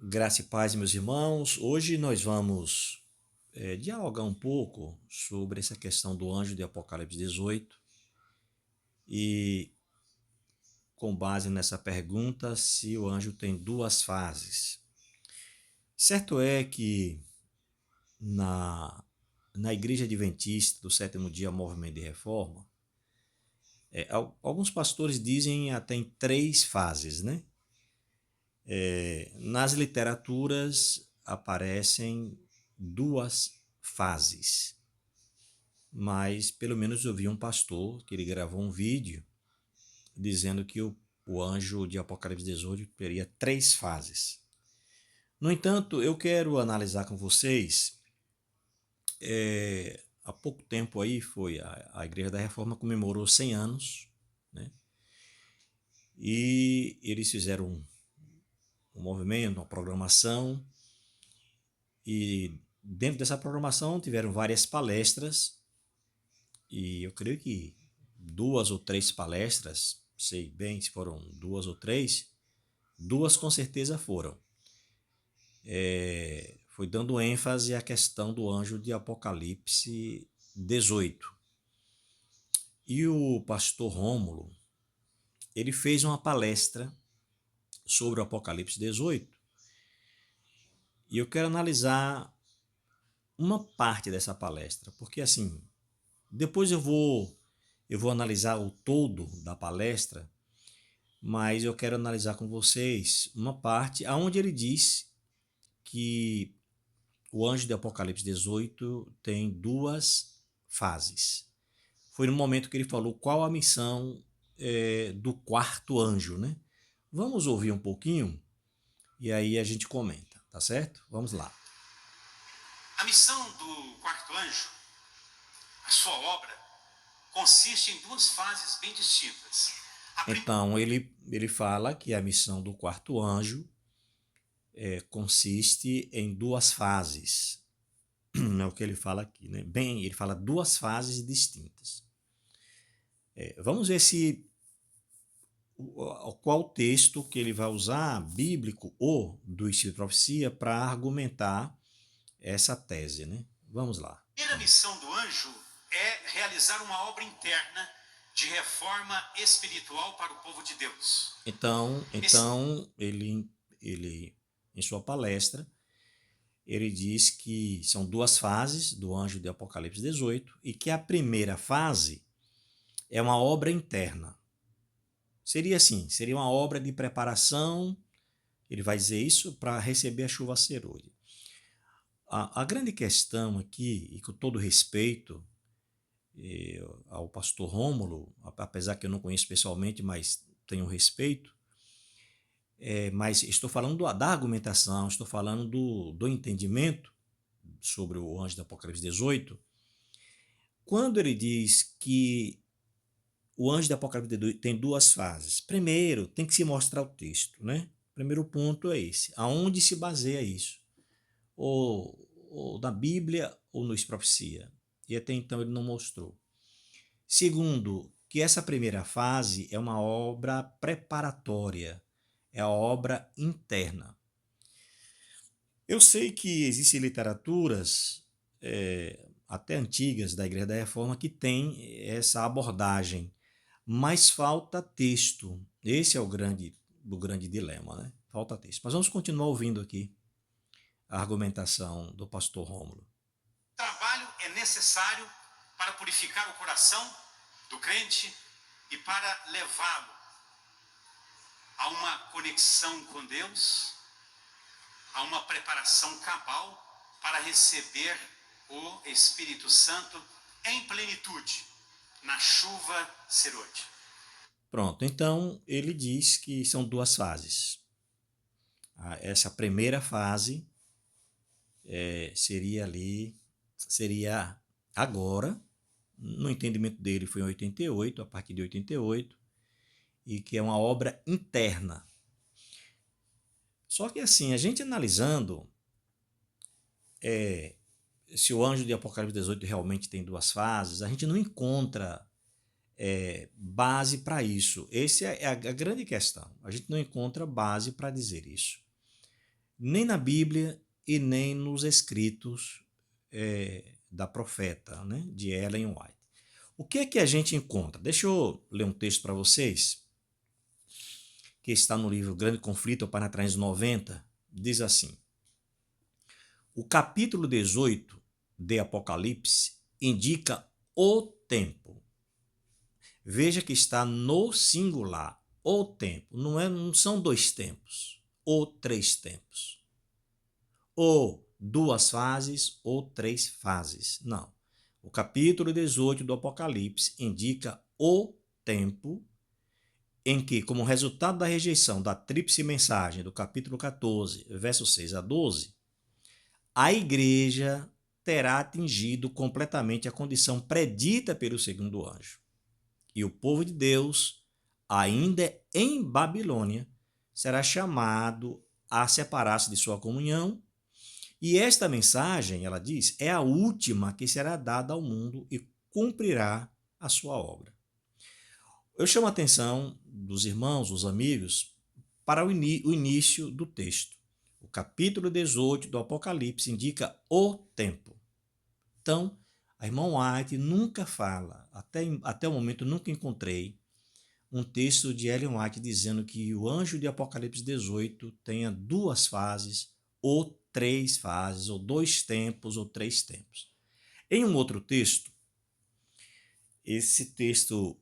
Graça e paz, meus irmãos. Hoje nós vamos dialogar um pouco sobre essa questão do anjo de Apocalipse 18 e, com base nessa pergunta, se o anjo tem duas fases. Certo é que na, na Igreja Adventista do Sétimo Dia Movimento de Reforma, alguns pastores dizem até em três fases, né? Nas literaturas aparecem duas fases. Mas pelo menos eu vi um pastor que ele gravou um vídeo dizendo que o anjo de Apocalipse 18 teria três fases. No entanto, eu quero analisar com vocês, há pouco tempo aí foi a Igreja da Reforma comemorou 100 anos, né? E eles fizeram um movimento, uma programação, e dentro dessa programação tiveram várias palestras, e eu creio que duas ou três palestras, sei bem se foram duas ou três, duas com certeza foram. Foi dando ênfase à questão do anjo de Apocalipse 18. E o pastor Rômulo, ele fez uma palestra sobre o Apocalipse 18, e eu quero analisar uma parte dessa palestra, porque assim, depois eu vou analisar o todo da palestra, mas eu quero analisar com vocês uma parte aonde ele diz que o anjo de Apocalipse 18 tem duas fases. Foi no momento que ele falou qual a missão do quarto anjo, né? Vamos ouvir um pouquinho e aí a gente comenta, tá certo? Vamos lá. A missão do quarto anjo, a sua obra, consiste em duas fases bem distintas. Então ele fala que a missão do quarto anjo consiste em duas fases. É o que ele fala aqui, né? Bem, ele fala duas fases distintas. Vamos ver se qual texto que ele vai usar, bíblico ou do Espírito de Profecia, para argumentar essa tese, né? Vamos lá. A primeira missão do anjo é realizar uma obra interna de reforma espiritual para o povo de Deus. Então ele em sua palestra, ele diz que são duas fases do anjo de Apocalipse 18 e que a primeira fase é uma obra interna. Seria assim, seria uma obra de preparação, ele vai dizer isso, para receber a chuva serôdia. A grande questão aqui, e com todo respeito ao pastor Rômulo, apesar que eu não conheço pessoalmente, mas tenho respeito, mas estou falando da argumentação, estou falando do entendimento sobre o anjo do Apocalipse 18, quando ele diz que o anjo do Apocalipse 18 tem duas fases. Primeiro, tem que se mostrar o texto, né? Primeiro ponto é esse. Aonde se baseia isso? Ou na Bíblia ou no Profecia. E até então ele não mostrou. Segundo, que essa primeira fase é uma obra preparatória, é a obra interna. Eu sei que existem literaturas, até antigas, da Igreja da Reforma, que tem essa abordagem, mas falta texto. Esse é o grande dilema, né? Falta texto. Mas vamos continuar ouvindo aqui a argumentação do pastor Rômulo. O trabalho é necessário para purificar o coração do crente e para levá-lo a uma conexão com Deus, a uma preparação cabal para receber o Espírito Santo em plenitude, na chuva serôdia. Pronto, então ele diz que são duas fases. Essa primeira fase seria agora, no entendimento dele foi em 88, a partir de 88, e que é uma obra interna. Só que assim, a gente analisando se o anjo de Apocalipse 18 realmente tem duas fases, a gente não encontra base para isso. Essa é a grande questão. A gente não encontra base para dizer isso. nem na Bíblia e nem nos escritos da profeta, né, de Ellen White. O que é que a gente encontra? Deixa eu ler um texto para vocês, que está no livro Grande Conflito, página 390, diz assim: o capítulo 18 de Apocalipse indica o tempo. Veja que está no singular, o tempo. Não são dois tempos, ou três tempos, ou duas fases, ou três fases. Não. O capítulo 18 do Apocalipse indica o tempo em que, como resultado da rejeição da tríplice mensagem do capítulo 14, versos 6 a 12, a igreja terá atingido completamente a condição predita pelo segundo anjo. E o povo de Deus, ainda em Babilônia, será chamado a separar-se de sua comunhão. E esta mensagem, ela diz, é a última que será dada ao mundo e cumprirá a sua obra. Eu chamo a atenção dos irmãos, dos amigos, para o início do texto. O capítulo 18 do Apocalipse indica o tempo. Então, a irmã White nunca fala, até o momento nunca encontrei um texto de Ellen White dizendo que o anjo de Apocalipse 18 tenha duas fases, ou três fases, ou dois tempos, ou três tempos. Em um outro texto, esse texto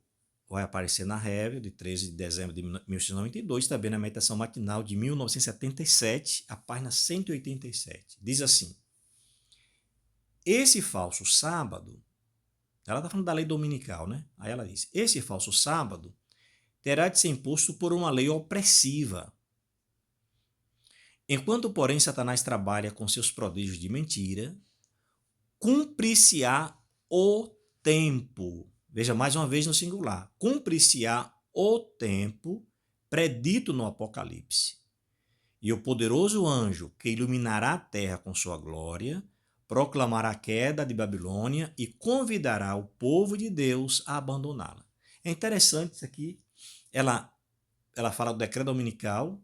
vai aparecer na Review, de 13 de dezembro de 1992, também na meditação matinal de 1977, a página 187. Diz assim: esse falso sábado, ela está falando da lei dominical, né? Aí ela diz: esse falso sábado terá de ser imposto por uma lei opressiva. Enquanto, porém, Satanás trabalha com seus prodígios de mentira, cumprir-se-á o tempo. Veja mais uma vez no singular. Cumprir-se-á o tempo predito no Apocalipse. E o poderoso anjo que iluminará a terra com sua glória, proclamará a queda de Babilônia e convidará o povo de Deus a abandoná-la. É interessante isso aqui. Ela fala do decreto dominical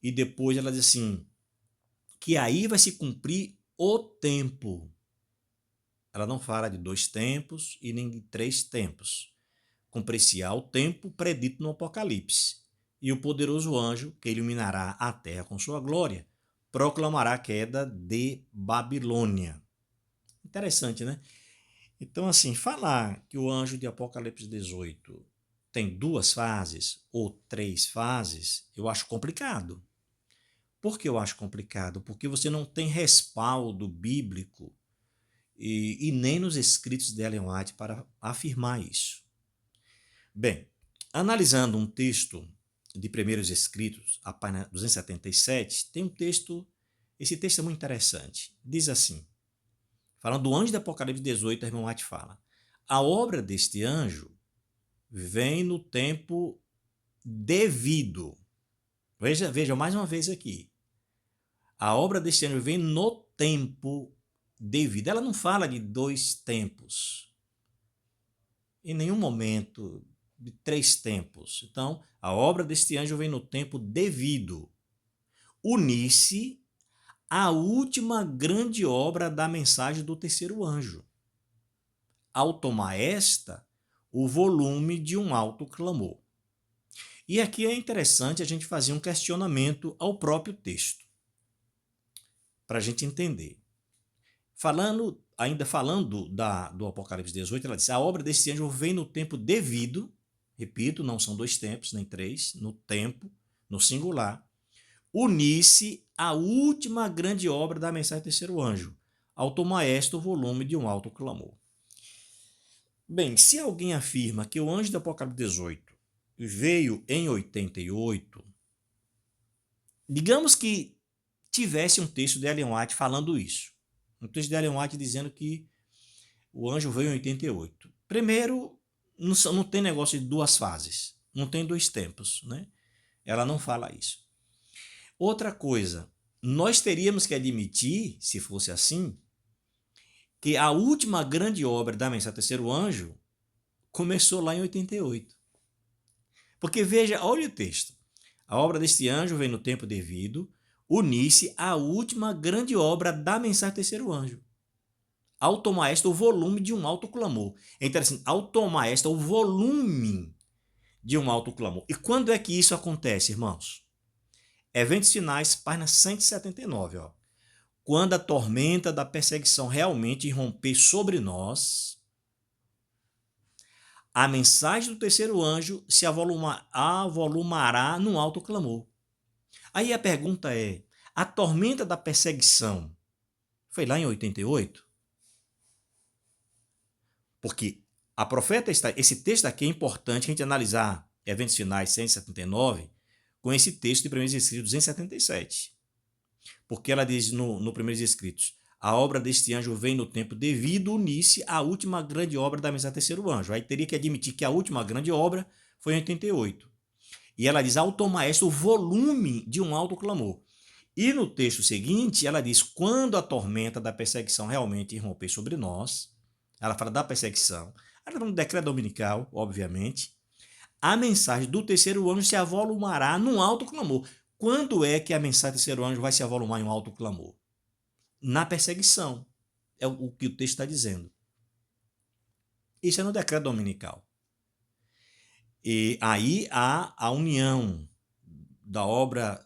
e depois ela diz assim, que aí vai se cumprir o tempo. Ela não fala de dois tempos e nem de três tempos. Cumprir-se-á o tempo predito no Apocalipse. E o poderoso anjo, que iluminará a terra com sua glória, proclamará a queda de Babilônia. Interessante, né? Então, assim, falar que o anjo de Apocalipse 18 tem duas fases ou três fases, eu acho complicado. Por que eu acho complicado? Porque você não tem respaldo bíblico e nem nos escritos de Ellen White para afirmar isso. Bem, analisando um texto de Primeiros Escritos, a página 277, tem um texto, esse texto é muito interessante. Diz assim, falando do anjo de Apocalipse 18, a irmã White fala: a obra deste anjo vem no tempo devido. Veja mais uma vez aqui. A obra deste anjo vem no tempo devido. Ela não fala de dois tempos. Em nenhum momento de três tempos. Então, a obra deste anjo vem no tempo devido. Unir-se à última grande obra da mensagem do terceiro anjo. Ao tomar esta, o volume de um alto clamor. E aqui é interessante a gente fazer um questionamento ao próprio texto, para a gente entender. Ainda falando do Apocalipse 18, ela diz: a obra desse anjo vem no tempo devido, repito, não são dois tempos, nem três, no tempo, no singular, unir-se à última grande obra da mensagem do terceiro anjo, ao tomar esta o volume de um alto clamor. Bem, se alguém afirma que o anjo do Apocalipse 18 veio em 88, digamos que tivesse um texto de Ellen White falando isso. Um texto de Ellen White dizendo que o anjo veio em 88. Primeiro, não tem negócio de duas fases, não tem dois tempos, né? Ela não fala isso. Outra coisa, nós teríamos que admitir, se fosse assim, que a última grande obra da mensagem do terceiro anjo começou lá em 88. Porque veja, olha o texto. A obra deste anjo vem no tempo devido, unisse à última grande obra da mensagem do terceiro anjo. Ao tomar esta, o volume de um alto clamor. É interessante, ao tomar esta, o volume de um alto clamor. E quando é que isso acontece, irmãos? Eventos Finais, página 179, ó. Quando a tormenta da perseguição realmente irromper sobre nós, a mensagem do terceiro anjo se avolumará num alto clamor. Aí a pergunta é, a tormenta da perseguição foi lá em 88? Porque a profeta está, esse texto aqui é importante a gente analisar Eventos Finais 179 com esse texto de Primeiros Escritos 277. Porque ela diz no Primeiros Escritos, a obra deste anjo vem no tempo devido unir-se à última grande obra da mensagem do terceiro anjo. Aí teria que admitir que a última grande obra foi em 88. E ela diz, ao tomar esta, o volume de um alto clamor. E no texto seguinte, ela diz, quando a tormenta da perseguição realmente irromper sobre nós, ela fala da perseguição, ela fala do decreto dominical, obviamente, a mensagem do terceiro anjo se avolumará num alto clamor. Quando é que a mensagem do terceiro anjo vai se avolumar em um alto clamor? Na perseguição. É o que o texto está dizendo. Isso é no decreto dominical. E aí há a união da obra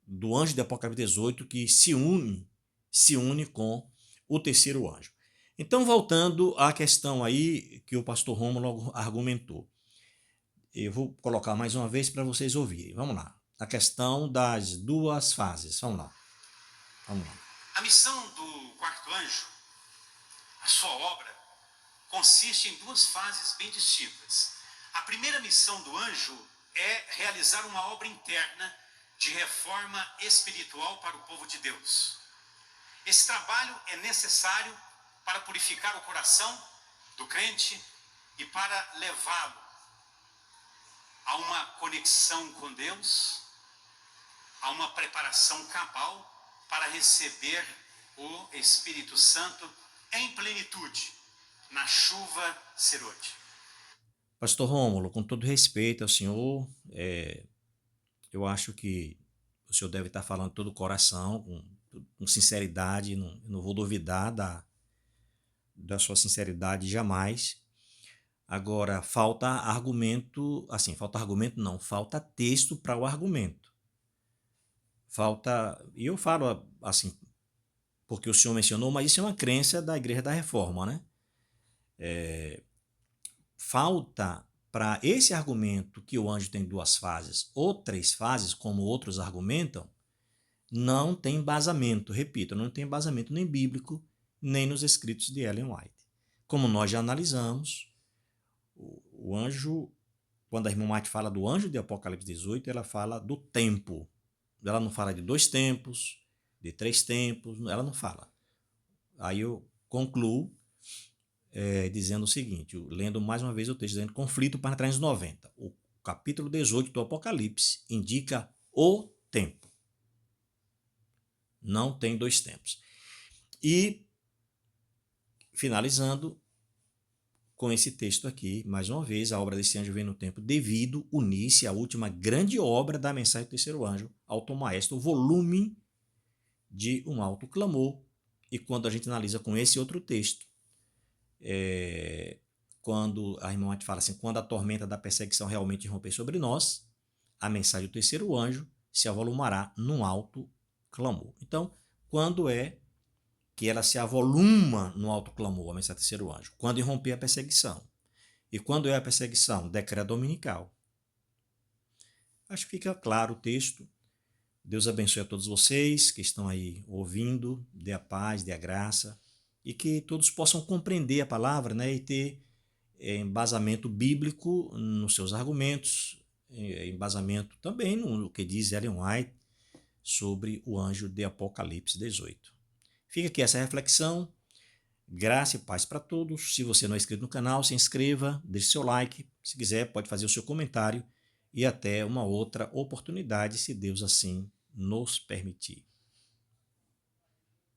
do anjo de Apocalipse 18 que se une com o terceiro anjo. Então, voltando à questão aí que o pastor Rômulo argumentou. Eu vou colocar mais uma vez para vocês ouvirem. Vamos lá. A questão das duas fases. Vamos lá. Vamos lá. A missão do quarto anjo, a sua obra, consiste em duas fases bem distintas. A primeira missão do anjo é realizar uma obra interna de reforma espiritual para o povo de Deus. Esse trabalho é necessário para purificar o coração do crente e para levá-lo a uma conexão com Deus, a uma preparação cabal para receber o Espírito Santo em plenitude, na chuva serôdia. Pastor Rômulo, com todo respeito ao senhor, eu acho que o senhor deve estar falando de todo o coração, com sinceridade, não vou duvidar da sua sinceridade jamais. Agora, falta argumento não, falta texto para o argumento. E eu falo assim, porque o senhor mencionou, mas isso é uma crença da Igreja da Reforma, né? Falta para esse argumento que o anjo tem duas fases ou três fases, como outros argumentam, não tem embasamento, repito, não tem embasamento nem bíblico, nem nos escritos de Ellen White. Como nós já analisamos, o anjo, quando a irmã White fala do anjo de Apocalipse 18, ela fala do tempo. Ela não fala de 2 tempos, de 3 tempos, ela não fala. Aí eu concluo dizendo o seguinte, lendo mais uma vez o texto, dizendo conflito para 390. O capítulo 18 do Apocalipse indica o tempo. Não tem 2 tempos. E, finalizando com esse texto aqui, mais uma vez, a obra desse anjo vem no tempo devido unir-se à última grande obra da mensagem do terceiro anjo, ao tomar esta o volume de um alto clamor. E quando a gente analisa com esse outro texto, quando a irmã fala assim, quando a tormenta da perseguição realmente romper sobre nós, a mensagem do terceiro anjo se avolumará num alto clamor. Então, quando é que ela se avoluma no alto clamor, a mensagem do terceiro anjo? Quando irromper a perseguição. E quando é a perseguição? Decreto dominical. Acho que fica claro o texto. Deus abençoe a todos vocês que estão aí ouvindo, dê a paz, dê a graça, e que todos possam compreender a palavra, né, e ter embasamento bíblico nos seus argumentos, embasamento também no que diz Ellen White sobre o anjo de Apocalipse 18. Fica aqui essa reflexão, graça e paz para todos. Se você não é inscrito no canal, se inscreva, deixe seu like, se quiser pode fazer o seu comentário e até uma outra oportunidade, se Deus assim nos permitir.